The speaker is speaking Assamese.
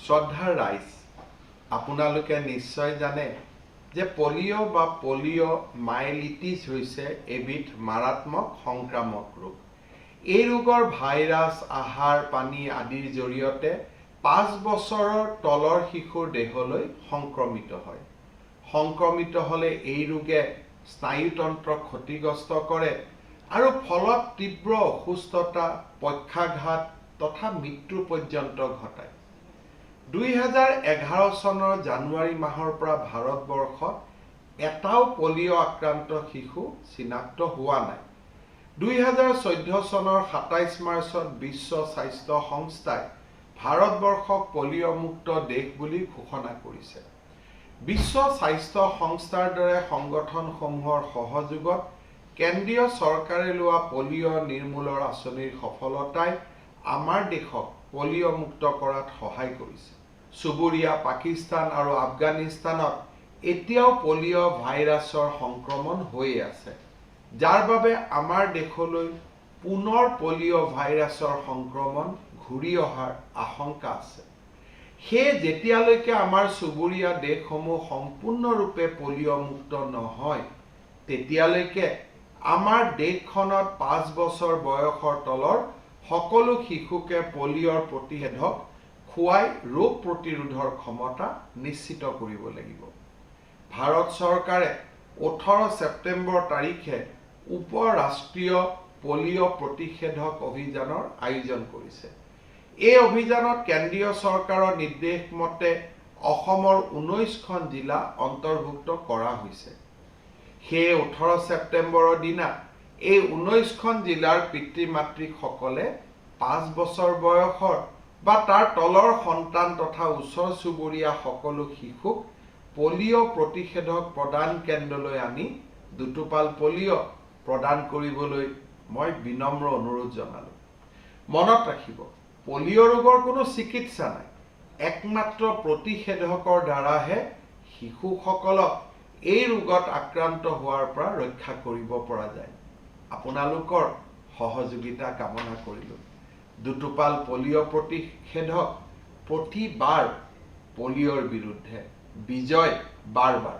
শ্ৰদ্ধাৰ ৰাইজ, আপোনালোকে নিশ্চয় জানে যে পলিঅ' বা পলিঅ'মাইলিটিছ হৈছে এবিধ মাৰাত্মক সংক্ৰামক ৰোগ। এই ৰোগৰ ভাইৰাছ, আহাৰ, পানী আদিৰ জৰিয়তে 5 বছৰৰ তলৰ শিশুৰ দেহলৈ সংক্ৰমিত হয়। সংক্ৰমিত হ'লে এই ৰোগে স্নায়ুতন্ত্ৰ ক্ষতিগ্ৰস্ত কৰে আৰু ফলত তীব্ৰ অসুস্থতা, পক্ষাঘাত তথা মৃত্যু পৰ্যন্ত ঘটায়। 2011 চনৰ জানুৱাৰী মাহৰ পৰা ভাৰতবৰ্ষত এটাও পলিঅ' আক্ৰান্ত শিশু চিনাক্ত হোৱা নাই। 2014 চনৰ 27 মাৰ্চত বিশ্ব স্বাস্থ্য সংস্থাই ভাৰতবৰ্ষক পলিঅ'মুক্ত দেশ বুলি ঘোষণা কৰিছে। বিশ্ব স্বাস্থ্য সংস্থাৰ দৰে সংগঠনসমূহৰ সহযোগত কেন্দ্ৰীয় চৰকাৰে লোৱা পলিঅ' নিৰ্মূলৰ আঁচনিৰ সফলতাই আমাৰ দেশক পলিঅ'মুক্ত কৰাত সহায় কৰিছে। চুবুৰীয়া পাকিস্তান আৰু আফগানিস্তানত এতিয়াও পলিঅ' ভাইৰাছৰ সংক্ৰমণ হৈয়ে আছে, যাৰ বাবে আমাৰ দেশলৈ পুনৰ পলিঅ' ভাইৰাছৰ সংক্ৰমণ ঘূৰি অহাৰ আশংকা আছে। সেয়ে যেতিয়ালৈকে আমাৰ চুবুৰীয়া দেশসমূহ সম্পূৰ্ণৰূপে পলিঅ'মুক্ত নহয়, তেতিয়ালৈকে আমাৰ দেশখনত 5 বছৰ বয়সৰ তলৰ সকলো শিশুকে পলিঅ'ৰ প্ৰতিষেধক খুৱাই ৰোগ প্ৰতিৰোধৰ ক্ষমতা নিশ্চিত কৰিব লাগিব। ভাৰত চৰকাৰে 18 ছেপ্টেম্বৰ তাৰিখে উপ-ৰাষ্ট্ৰীয় পলিঅ' প্ৰতিষেধক অভিযানৰ আয়োজন কৰিছে। এই অভিযানত কেন্দ্ৰীয় চৰকাৰৰ নিৰ্দেশ মতে অসমৰ 19খন জিলা অন্তৰ্ভুক্ত কৰা হৈছে। সেয়ে 18 ছেপ্টেম্বৰৰ দিনা এই 19খন জিলাৰ পিতৃ-মাতৃসকলে 5 বছৰ বয়সৰ বা তাৰ তলৰ সন্তান তথা ওচৰ চুবুৰীয়া সকলো শিশুক পলিঅ' প্ৰতিষেধক প্ৰদান কেন্দ্ৰলৈ আনি দুটোপাল পলিঅ' প্ৰদান কৰিবলৈ মই বিনম্ৰ অনুৰোধ জনালোঁ। মনত ৰাখিব, পলিঅ' ৰোগৰ কোনো চিকিৎসা নাই। একমাত্ৰ প্ৰতিষেধকৰ দ্বাৰাহে শিশুসকলক এই ৰোগত আক্ৰান্ত হোৱাৰ পৰা ৰক্ষা কৰিব পৰা যায়। আপোনালোকৰ সহযোগিতা কামনা কৰিলোঁ। দুটোপাল পলিঅ' প্ৰতিষেধক প্ৰতিবাৰ পলিঅ'ৰ বিৰুদ্ধে বিজয় বাৰ বাৰ।